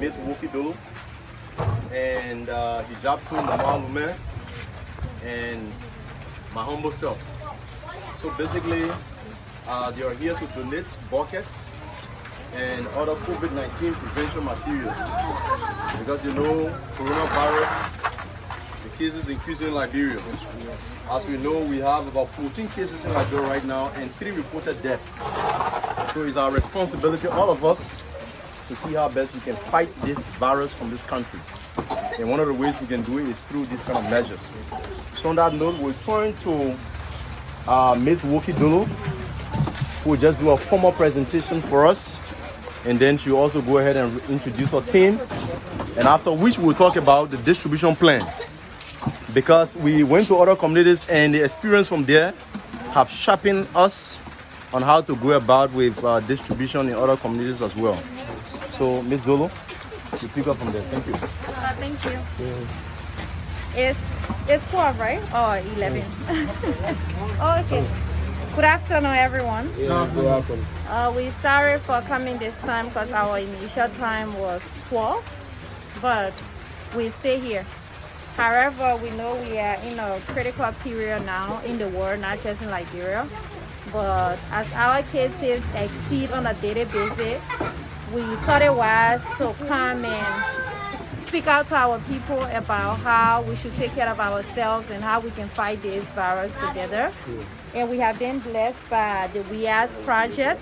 Miss Woki Dolo and Hijab Queen Mama Lume and my humble self. So basically, they are here to donate buckets and other COVID-19 prevention materials because you know coronavirus, the cases increasing in Liberia. As we know, we have about 14 cases in Liberia right now and 3 reported deaths. So it's our responsibility, all of us, to see how best we can fight this virus from this country. And one of the ways we can do it is through these kind of measures. So on that note, we'll turn to Miss Woki Dolo, who will just do a formal presentation for us. And then she'll also go ahead and introduce her team. And after which we'll talk about the distribution plan. Because we went to other communities and the experience from there have sharpened us on how to go about with distribution in other communities as well. So, Ms. Dolo, you pick up from there. Thank you. Thank you. It's 12, right? Or 11? Oh, okay. Good afternoon, everyone. Yeah, good afternoon. We're sorry for coming this time because our initial time was 12, but we stay here. However, we know we are in a critical period now in the world, not just in Liberia. But as our cases exceed on a daily basis, we thought it wise to come and speak out to our people about how we should take care of ourselves and how we can fight this virus together. And we have been blessed by the WIAS project,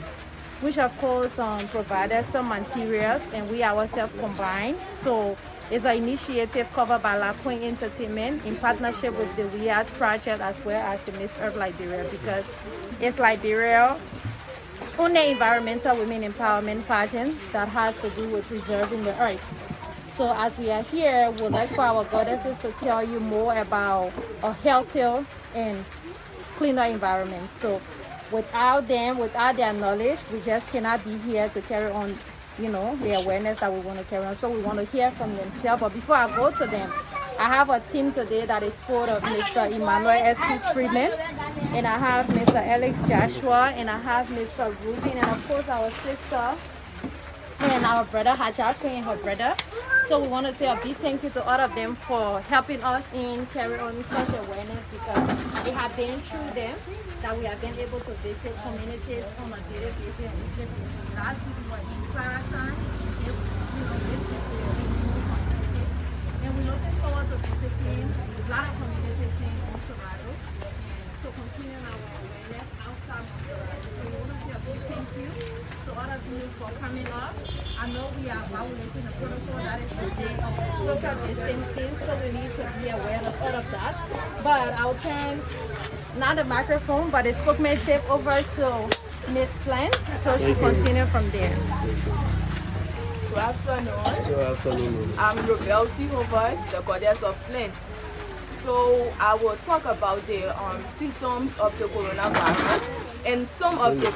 which of course provided some materials, and we ourselves combined. So it's an initiative covered by La Queen Entertainment in partnership with the WIAS project as well as the Miss Earth Liberia, because it's Liberia only environmental women empowerment pageant that has to do with preserving the earth. So as we are here, we'd like for our goddesses to tell you more about a healthier and cleaner environment. So without them, without their knowledge, we just cannot be here to carry on, you know, the awareness that we want to carry on. So we want to hear from themselves. But before I go to them, I have a team today that is full of Mr. Emmanuel S.T. Freeman, and I have Mr. Alex Joshua, and I have Mr. Rubin, and of course our sister and our brother Hajaka and her brother. So we want to say a big thank you to all of them for helping us in carry on such awareness, because it has been through them that we have been able to visit communities on a daily basis. Last week we were in Clariton, this week we are in community. And we're looking forward to visiting a lot of communities in Monserrato and to continue our awareness outside Monserrato. So we want to say a big thank you to all of you for coming up. I know we are violating the protocol that is today of social distancing, so we need to be aware of all of that. But I'll turn not the microphone, but the spokesmanship over to Miss Plant, so she continue from there. Good afternoon. Good afternoon. I'm Robel Sihovas, the goddess of plant. So I will talk about the symptoms of the coronavirus and some of the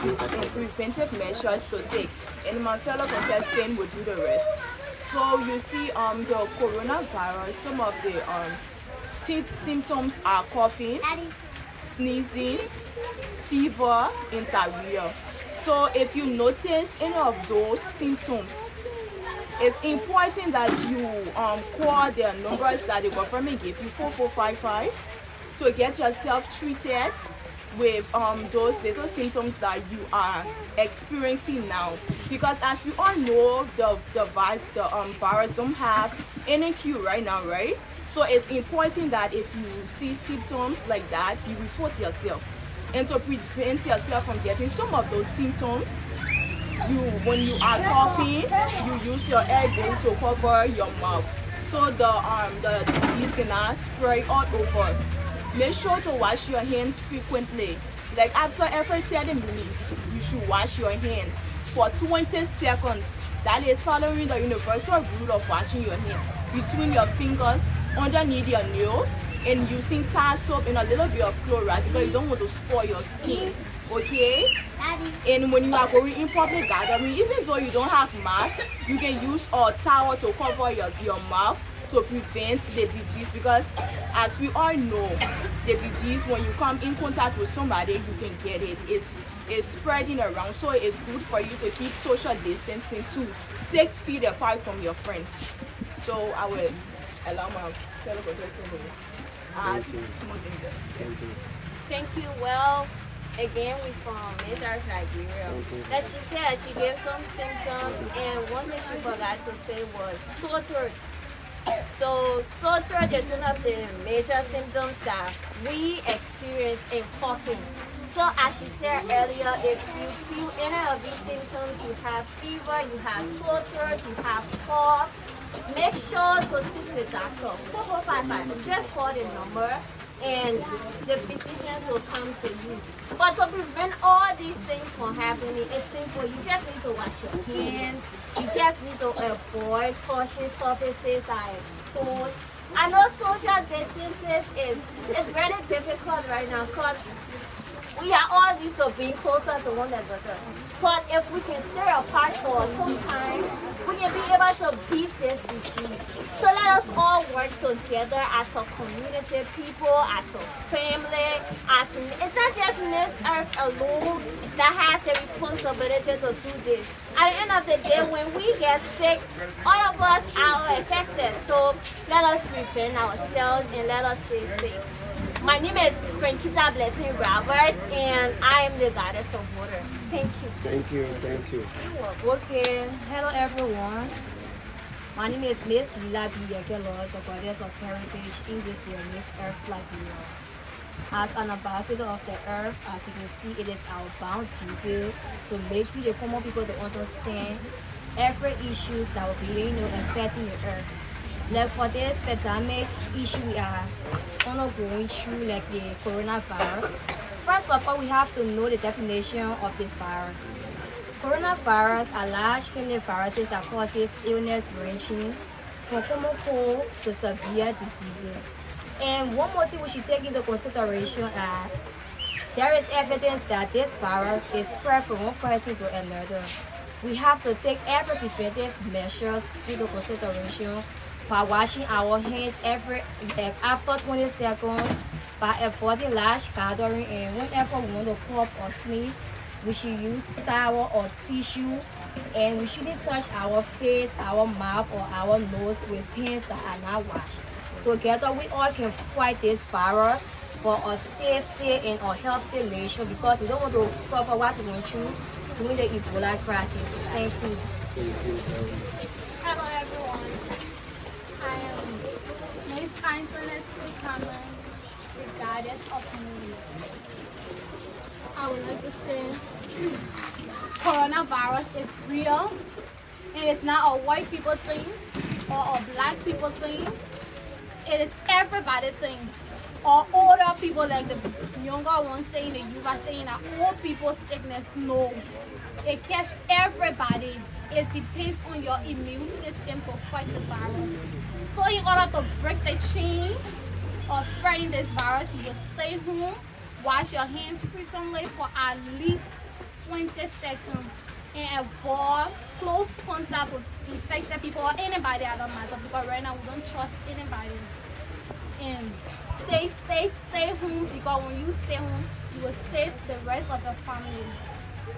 preventive measures to take. And my fellow contestant will do the rest. So you see the coronavirus, some of the symptoms are coughing, sneezing, fever, and diarrhea. So if you notice any of those symptoms, it's important that you call the numbers that the government gave you, 4455, to get yourself treated with those little symptoms that you are experiencing now. Because as we all know, the virus don't have any cure right now, right? So it's important that if you see symptoms like that, you report yourself. And to prevent yourself from getting some of those symptoms, when you are coughing, you use your elbow to cover your mouth, so the disease cannot spread all over. Make sure to wash your hands frequently. Like after every 30 minutes, you should wash your hands for 20 seconds. That is following the universal rule of washing your hands between your fingers, underneath your nails, and using Tide soap and a little bit of chloride because you don't want to spoil your skin. okay? And when you are going in public gathering, even though you don't have mask, you can use a towel to cover your mouth to prevent the disease, because as we all know, the disease, when you come in contact with somebody, you can get it. It's spreading around, so it's good for you to keep social distancing to 6 feet apart from your friends. So I will allow my fellow contestant to add something there. Thank you. Well, again, we from Miss Earth, Nigeria. As she said, she gave some symptoms, and one thing she forgot to say was sore throat. So sore throat is one of the major symptoms that we experience in coughing. So as she said earlier, if you feel any of these symptoms, you have fever, you have sore throat, you have cough, make sure to seek the doctor. 4455. Just call the number and the physicians will come to you. But to prevent all these things from happening, it's simple. You just need to wash your hands. You just need to avoid touching surfaces that are exposed. I know social distances is very difficult right now because we are all used to being closer to one another. But if we can stay apart for some time, we can be able to beat this disease. So let us all work together as a community, people, as a family, it's not just Miss Earth alone that has the responsibility to do this. At the end of the day, when we get sick, all of us are affected. So let us prevent ourselves and let us stay safe. My name is Frankita Blessing Roberts, and I am the goddess of water. Thank you. Thank you, thank you. Okay, hello everyone. My name is Miss Lila B. Yakelo, the goddess of heritage in this year, Miss Earth Liberia. As an ambassador of the earth, as you can see, it is our bound duty to make the common people to understand every issues that will be affecting the earth. Like for this pandemic issue we are undergoing through, like the coronavirus. First of all, we have to know the definition of the virus. Coronavirus are large family viruses that causes illness ranging from common cold to severe diseases. And one more thing we should take into consideration is there is evidence that this virus is spread from one person to another. We have to take every preventive measures into consideration by washing our hands after 20 seconds, by avoiding large gathering, and whenever we want to cough or sneeze, we should use towel or tissue, and we shouldn't touch our face, our mouth, or our nose with hands that are not washed. Together, we all can fight this virus for a safety and a healthy nation, because we don't want to suffer what we went through during the Ebola crisis. Thank you. Hello everyone. I am Miss Antoinette Cameron, the goddess of New York. I would like to say coronavirus is real, and it's not a white people thing or a black people thing. It is everybody thing. Or older people, like the younger ones saying, the youth are saying that old people sickness. No, it catch everybody. It depends on your immune system to fight the virus. So in order to break the chain of spreading this virus, you will stay home, wash your hands frequently for at least 20 seconds, and avoid close contact with infected people or anybody at the matter, because right now we don't trust anybody. And stay safe, stay home, because when you stay home, you will save the rest of your family.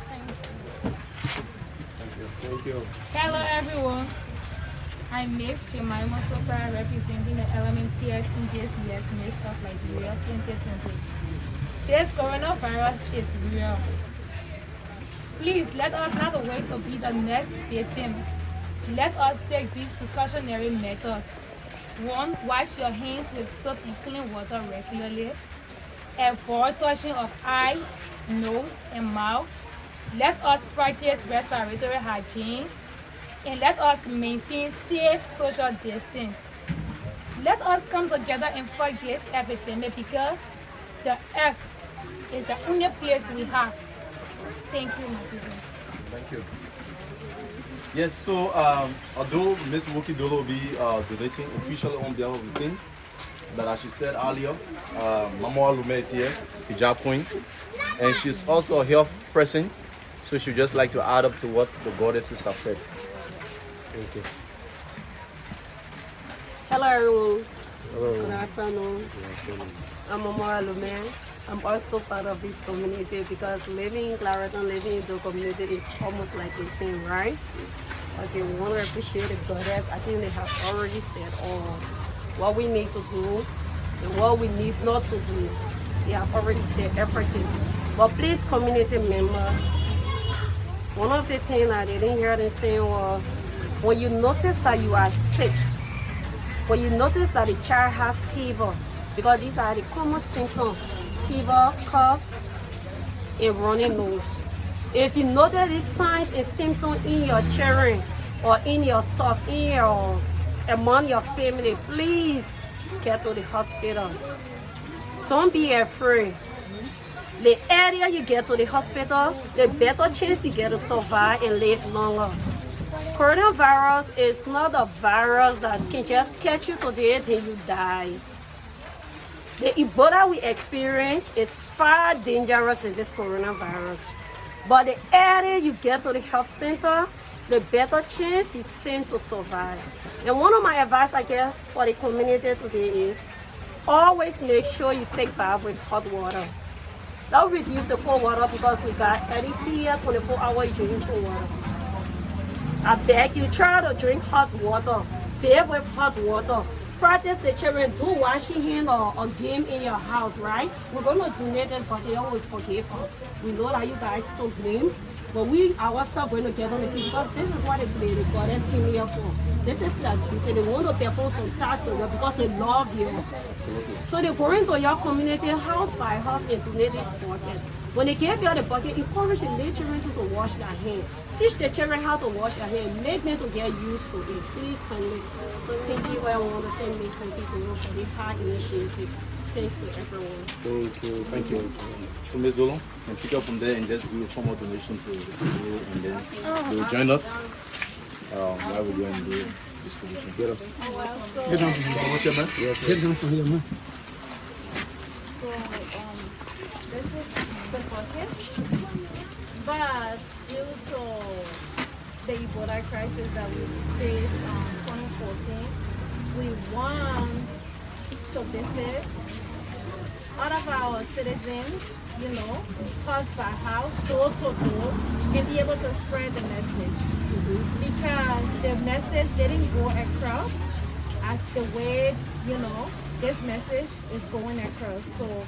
Thank you. Thank you. Hello everyone. I'm Miss Jemima Sopra, representing the LMNTS in this year's Miss of Liberia 2020. This coronavirus is real. Please let us not wait to be the next victim. Let us take these precautionary measures. 1. Wash your hands with soap and clean water regularly. Avoid touching of eyes, nose, and mouth. Let us practice respiratory hygiene, and let us maintain safe social distance. Let us come together and fight this epidemic, because the earth is the only place we have. Thank you, my people. Thank you. Yes, so although Miss Woki Dolo will be donating officially on behalf of the team, but as she said earlier, Mama Lume is here, hijab queen, And she's also a health person, so she'd just like to add up to what the goddesses have said. Thank you. Hello everyone. Hello. Good afternoon. I'm Mama Lume. I'm also part of this community because living in Clareton, living in the community is almost like the same, right? Okay, we want to appreciate the goddess. I think they have already said all what we need to do and what we need not to do. They have already said everything. But please, community members, one of the things I didn't hear them saying was, when you notice that you are sick, when you notice that the child has fever, because these are the common symptoms, fever, cough, and running nose. If you notice these signs and symptoms in your children or in yourself, among your family, please get to the hospital. Don't be afraid. The earlier you get to the hospital, the better chance you get to survive and live longer. Coronavirus is not a virus that can just catch you today and you die. The Ebola we experience is far dangerous than this coronavirus. But the earlier you get to the health center, the better chance you stand to survive. And one of my advice I get for the community today is always make sure you take bath with hot water. That will reduce the cold water because we got LEC here, 24-hour drinking cold water. I beg you, try to drink hot water, bathe with hot water. Practice the children, do washing hand or game in your house, right? We're going to donate it, but they will forgive us. We know that you guys don't blame, but we ourselves going to get on the field because this is what they play, the goddess came here for. This is their duty. They want to perform some tasks to you because they love you. So they go into your community house by house and donate this bucket. When they give you the bucket, encourage the little children to wash their hands. Teach the children how to wash their hands. Make them to get used to it. Please, family. So thank you. I want to thank Ms. Honky for the hard initiative. Thanks to everyone. Thank you. Thank you. So Ms. Dolo, you can pick up from there and just do a formal donation to the people, and then they will join us while we go and do distribution. Get us. Get down from here. What's your man? Yes, get down from here, man. So this is the bucket, but due to the Ebola crisis that we faced in 2014, we want to visit all of our citizens, house by house, door to door, and be able to spread the message. Because the message didn't go across as the way, this message is going across. So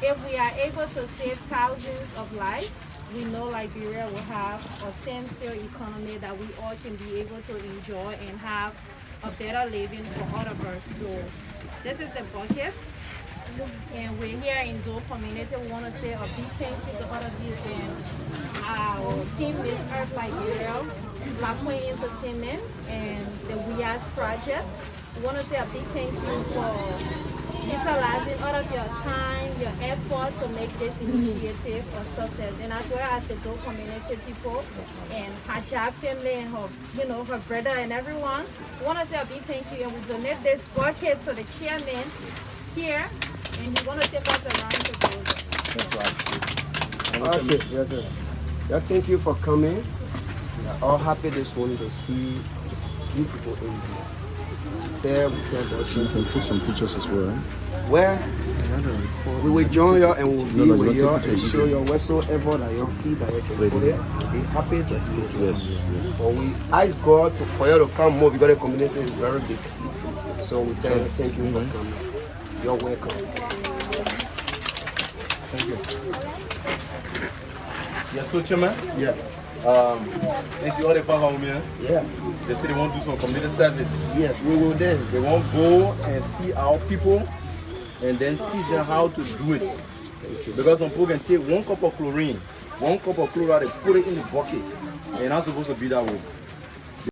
if we are able to save thousands of lives, we know Liberia will have a standstill economy that we all can be able to enjoy and have a better living for all of us. So this is the bucket. And we're here in Dole community. We want to say a big thank you to all of you and our team Miss Earth Liberia, Black Queen Entertainment, and the WIAS project. We want to say a big thank you for utilizing all of your time, your effort to make this initiative a success, and as well as the Dole community people and Hajab family and her, her brother and everyone. We want to say a big thank you, and we donate this bucket to the chairman here, and we want to take us around to Dole. That's right. Okay, yes, sir. Yeah, thank you for coming. We are all happy this morning to see you people in here. Say, we can take some pictures as well. Where we will join you and we'll be with you and show you whatsoever that your feet that you can put it. We'll be happy to stay here. Yes. But we ask God for you to come more because the community is very big. So we tell you thank you for coming. You're welcome. Thank you. Yes, so Chairman? Yeah. Is the other for home here? Yeah. They say they want to do some community service. Yes, we will then. They want to go and see our people and then teach them how to do it. Because some people can take 1 cup of chlorine, 1 cup of chloride, and put it in the bucket. And it's not supposed to be that way.